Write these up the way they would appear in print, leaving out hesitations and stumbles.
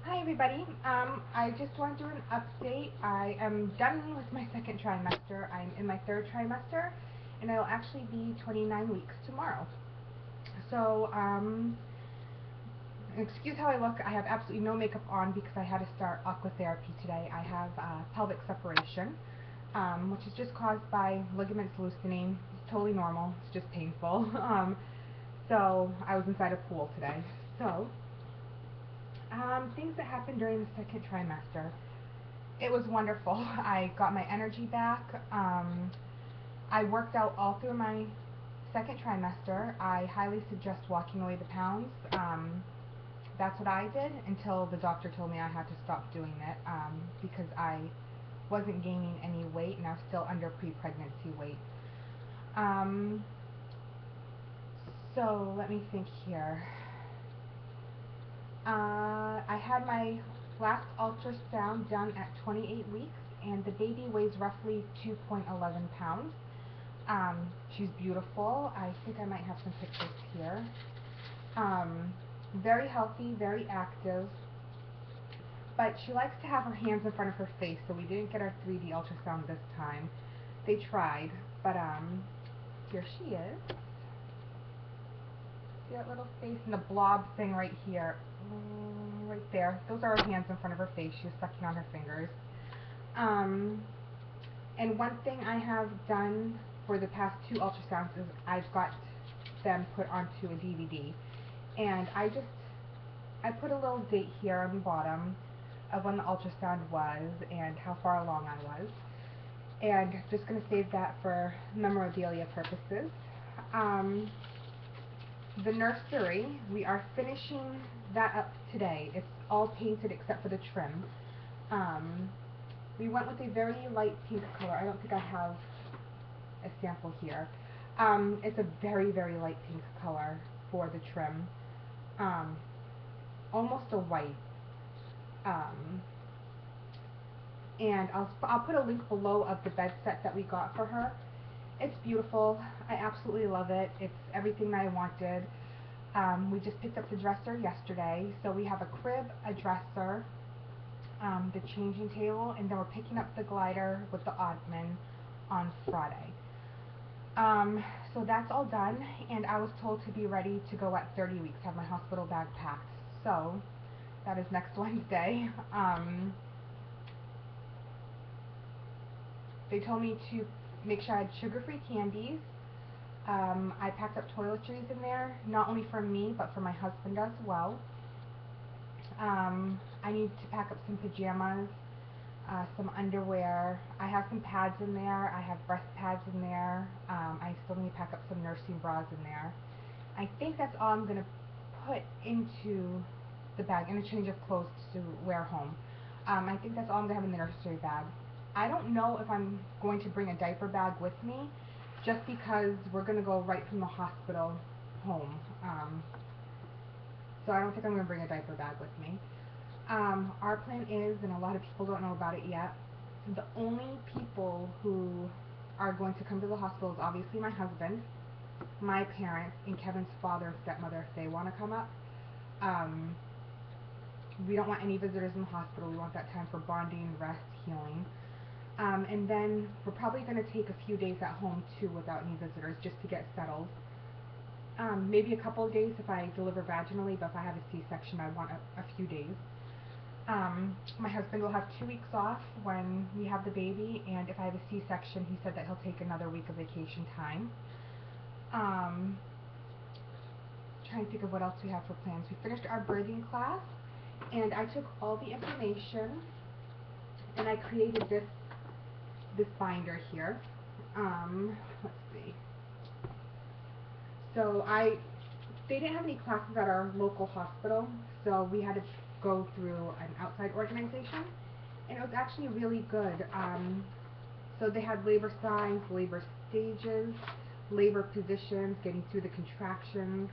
Hi everybody. I just want to do an update. I am done with my second trimester. I'm in my third trimester, and I'll actually be 29 weeks tomorrow. So, excuse how I look. I have absolutely no makeup on because I had to start aqua therapy today. I have pelvic separation, which is just caused by ligaments loosening. It's totally normal. It's just painful. So I was inside a pool today. So. Things that happened during the second trimester. It was wonderful. I got my energy back. I worked out all through my second trimester. I highly suggest walking away the pounds. That's what I did until the doctor told me I had to stop doing it because I wasn't gaining any weight and I was still under pre-pregnancy weight. So let me think here. I had my last ultrasound done at 28 weeks, and the baby weighs roughly 2.11 pounds. She's beautiful. I think I might have some pictures here. Very healthy, very active, but she likes to have her hands in front of her face, so we didn't get our 3D ultrasound this time. They tried, but here she is. See that little face and the blob thing right here? Right there. Those are her hands in front of her face. She was sucking on her fingers. And one thing I have done for the past 2 ultrasounds is I've got them put onto a DVD. And I put a little date here on the bottom of when the ultrasound was and how far along I was. And just going to save that for memorabilia purposes. The nursery, we are finishing that up today. It's all painted except for the trim. We went with a very light pink color. I don't think I have a sample here. It's a very, very light pink color for the trim. Almost a white. And I'll put a link below of the bed set that we got for her. It's beautiful. I absolutely love it. It's everything that I wanted. We just picked up the dresser yesterday, so we have a crib, a dresser, the changing table, and then we're picking up the glider with the Ottoman on Friday. So that's all done, and I was told to be ready to go at 30 weeks, have my hospital bag packed. So that is next Wednesday. They told me to make sure I had sugar-free candies. I packed up toiletries in there, not only for me, but for my husband as well. I need to pack up some pajamas, some underwear. I have some pads in there. I have breast pads in there. I still need to pack up some nursing bras in there. I think that's all I'm going to put into the bag, and a change of clothes to wear home. I think that's all I'm going to have in the nursery bag. I don't know if I'm going to bring a diaper bag with me, just because we're going to go right from the hospital home. So I don't think I'm going to bring a diaper bag with me. Our plan is, and a lot of people don't know about it yet, the only people who are going to come to the hospital is obviously my husband, my parents, and Kevin's father and stepmother if they want to come up. We don't want any visitors in the hospital. We want that time for bonding, rest, healing. And then we're probably going to take a few days at home too without any visitors just to get settled. Maybe a couple of days if I deliver vaginally, but if I have a C-section I want a few days. My husband will have 2 weeks off when we have the baby, and if I have a C-section he said that he'll take another week of vacation time. Trying to think of what else we have for plans. We finished our birthing class, and I took all the information and I created this binder here. Let's see. So they didn't have any classes at our local hospital, so we had to go through an outside organization, and it was actually really good. So they had labor signs, labor stages, labor positions, getting through the contractions,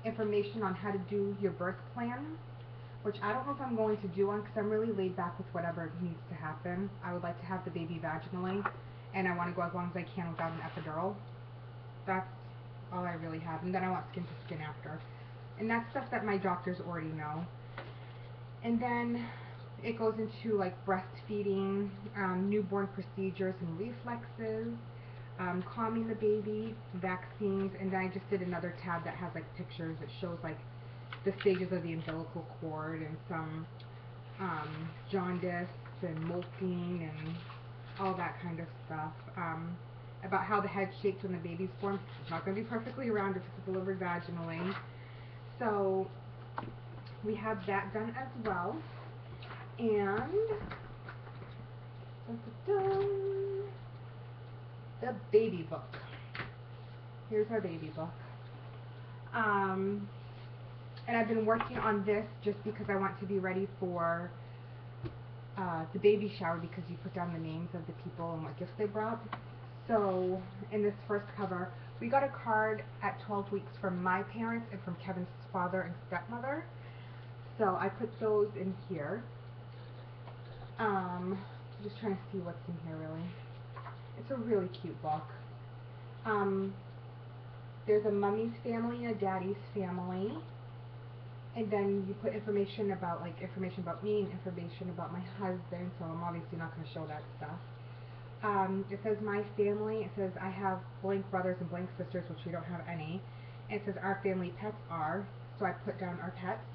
information on how to do your birth plan, which I don't know if I'm going to do one because I'm really laid back with whatever needs to happen. I would like to have the baby vaginally, and I want to go as long as I can without an epidural. That's all I really have, and then I want skin to skin after. And that's stuff that my doctors already know. And then it goes into like breastfeeding, newborn procedures and reflexes, calming the baby, vaccines, and then I just did another tab that has like pictures that shows like the stages of the umbilical cord and some jaundice and molting and all that kind of stuff. About how the head's shaped when the baby's born. It's not going to be perfectly round if it's delivered vaginally. So we have that done as well. And the baby book. Here's our baby book. And I've been working on this just because I want to be ready for the baby shower, because you put down the names of the people and what gifts they brought. So in this first cover, we got a card at 12 weeks from my parents and from Kevin's father and stepmother. So I put those in here. Just trying to see what's in here really. It's a really cute book. There's a mummy's family and a daddy's family. And then you put information about me and information about my husband, so I'm obviously not going to show that stuff. It says my family, it says I have blank brothers and blank sisters, which we don't have any. And it says our family pets are, so I put down our pets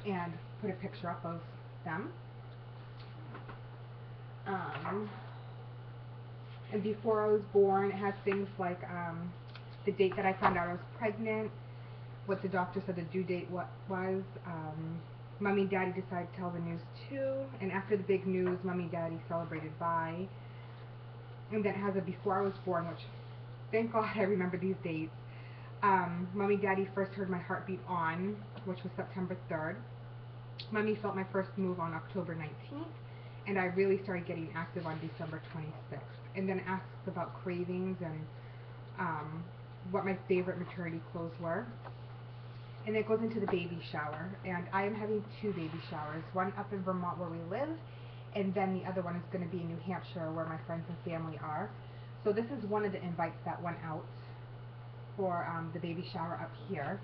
and put a picture up of them. And before I was born, it has things like the date that I found out I was pregnant, what the doctor said the due date was, Mommy and Daddy decided to tell the news too, and after the big news, Mommy and Daddy celebrated bye. And then it has a before I was born, which, thank God I remember these dates. Mommy and Daddy first heard my heartbeat on, which was September 3rd. Mommy felt my first move on October 19th, and I really started getting active on December 26th. And then it asks about cravings and what my favorite maternity clothes were. And it goes into the baby shower, and I am having 2 baby showers, one up in Vermont where we live, and then the other one is going to be in New Hampshire where my friends and family are. So this is one of the invites that went out for the baby shower up here,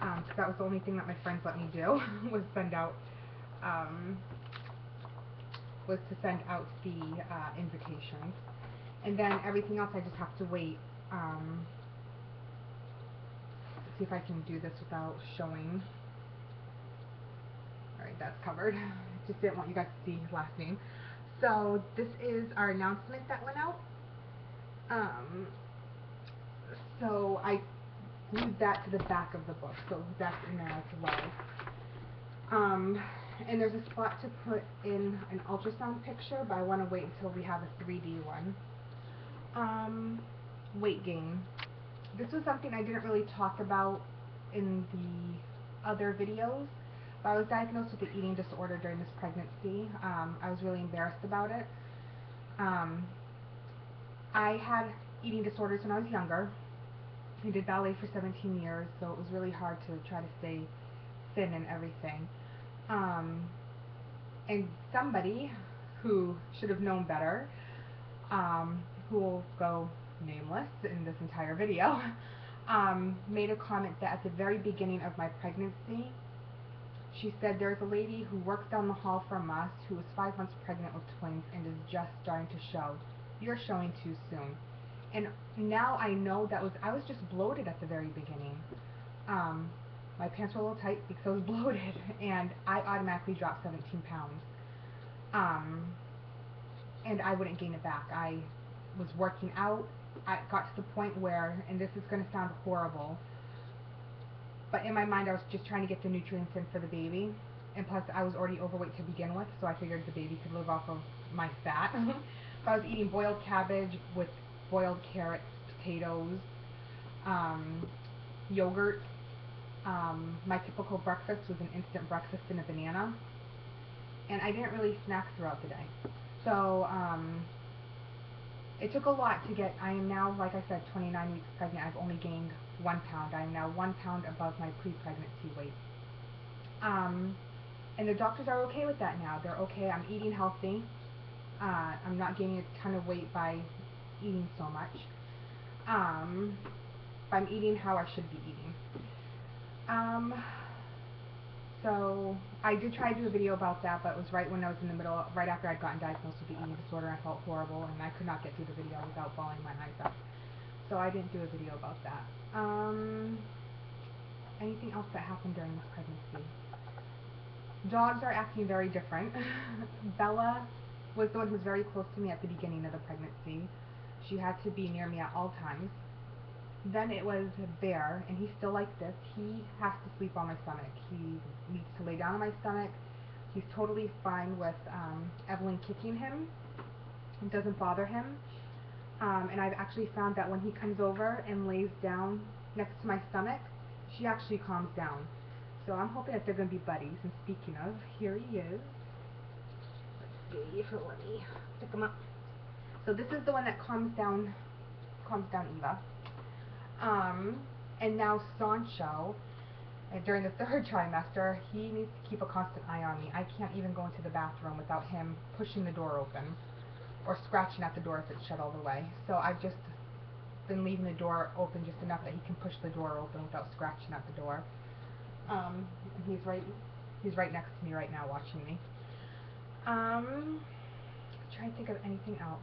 because that was the only thing that my friends let me do was send out the invitations, and then everything else I just have to wait. See if I can do this without showing. Alright, that's covered. Just didn't want you guys to see his last name. So this is our announcement that went out. So I glued that to the back of the book, so that's in there as well. And there's a spot to put in an ultrasound picture, but I want to wait until we have a 3D one. Weight gain. This was something I didn't really talk about in the other videos, but I was diagnosed with an eating disorder during this pregnancy. I was really embarrassed about it. I had eating disorders when I was younger. I did ballet for 17 years, so it was really hard to try to stay thin and everything. And somebody who should have known better, who will go nameless in this entire video, made a comment that at the very beginning of my pregnancy, she said, there's a lady who works down the hall from us who is 5 months pregnant with twins and is just starting to show. You're showing too soon. And now I know I was just bloated at the very beginning. My pants were a little tight because I was bloated, and I automatically dropped 17 pounds. And I wouldn't gain it back. I was working out. I got to the point where, and this is going to sound horrible, but in my mind I was just trying to get the nutrients in for the baby, and plus I was already overweight to begin with, so I figured the baby could live off of my fat. So I was eating boiled cabbage with boiled carrots, potatoes, yogurt. My typical breakfast was an instant breakfast and a banana, and I didn't really snack throughout the day. So it took a lot to get, I am now, like I said, 29 weeks pregnant. I've only gained 1 pound. I am now 1 pound above my pre-pregnancy weight. And the doctors are okay with that now. They're okay. I'm eating healthy. I'm not gaining a ton of weight by eating so much. But I'm eating how I should be eating. So I did try to do a video about that, but it was right when I was in the middle, right after I'd gotten diagnosed with the eating disorder. I felt horrible, and I could not get through the video without bawling my eyes out. So I didn't do a video about that. Anything else that happened during this pregnancy? Dogs are acting very different. Bella was the one who was very close to me at the beginning of the pregnancy. She had to be near me at all times. Then it was Bear, and he's still like this. He has to sleep on my stomach. He needs to lay down on my stomach. He's totally fine with Evelyn kicking him. It doesn't bother him. And I've actually found that when he comes over and lays down next to my stomach, she actually calms down. So I'm hoping that they're going to be buddies. And speaking of, here he is. Let's see if he'll let me pick him up. So this is the one that calms down Eva. And now Sancho, during the 3rd trimester, he needs to keep a constant eye on me. I can't even go into the bathroom without him pushing the door open or scratching at the door if it's shut all the way. So I've just been leaving the door open just enough that he can push the door open without scratching at the door. He's right next to me right now watching me. Trying to think of anything else.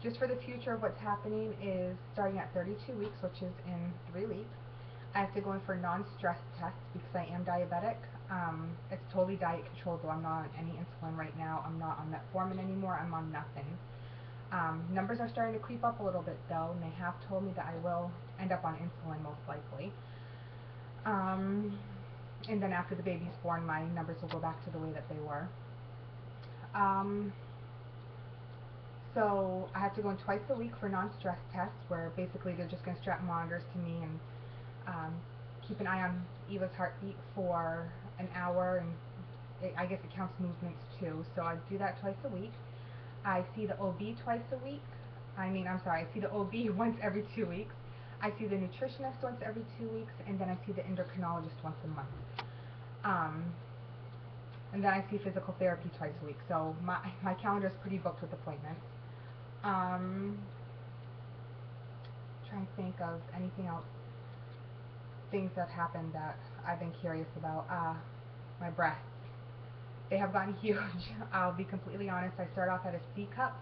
Just for the future, what's happening is starting at 32 weeks, which is in 3 weeks, I have to go in for non-stress tests because I am diabetic. It's totally diet controllable. I'm not on any insulin right now. I'm not on metformin anymore. I'm on nothing. Numbers are starting to creep up a little bit though, and they have told me that I will end up on insulin most likely. And then after the baby's born, my numbers will go back to the way that they were. So I have to go in twice a week for non-stress tests, where basically they're just going to strap monitors to me and keep an eye on Eva's heartbeat for an hour, and I guess it counts movements too. So I do that twice a week. I see the OB twice a week. I see the OB once every 2 weeks. I see the nutritionist once every 2 weeks, and then I see the endocrinologist once a month. And then I see physical therapy twice a week. So my calendar is pretty booked with appointments. Trying to think of anything else, things that happened that I've been curious about. My breasts. They have gotten huge. I'll be completely honest. I started off at a C cup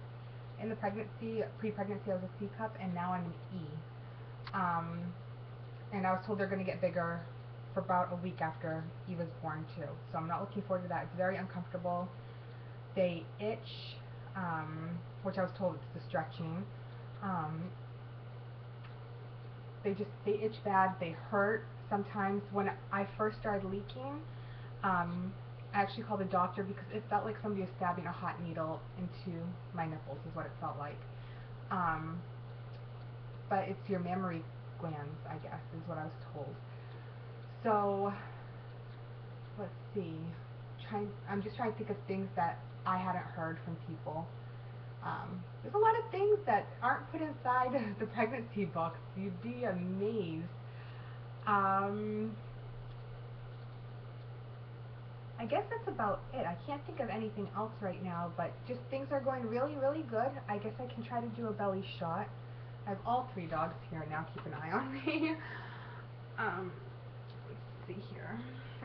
in the pregnancy. Pre-pregnancy I was a C cup, and now I'm an E. And I was told they're going to get bigger for about a week after he was born too. So I'm not looking forward to that. It's very uncomfortable. They itch, which I was told it's the stretching. They itch bad. They hurt sometimes. When I first started leaking, I actually called the doctor because it felt like somebody was stabbing a hot needle into my nipples, is what it felt like. But it's your mammary glands, I guess, is what I was told. So, let's see. I'm just trying to think of things that I hadn't heard from people. There's a lot of things that aren't put inside the pregnancy books. You'd be amazed. I guess that's about it. I can't think of anything else right now, but just things are going really, really good. I guess I can try to do a belly shot. I have all 3 dogs here now. Keep an eye on me. Let's see here.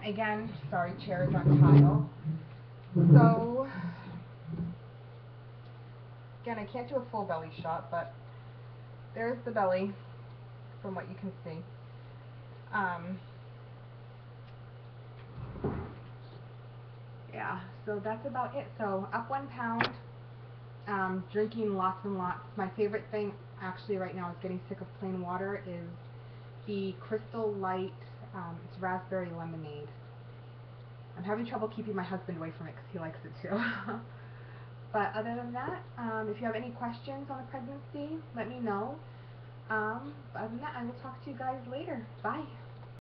Again, sorry, chair is on tile. So, again, I can't do a full belly shot, but there's the belly from what you can see. Yeah, so that's about it. So up 1 pound, drinking lots and lots. My favorite thing actually right now is getting sick of plain water is the Crystal Light, it's raspberry lemonade. I'm having trouble keeping my husband away from it because he likes it too. But other than that, if you have any questions on the pregnancy, let me know. Other than that, I will talk to you guys later. Bye.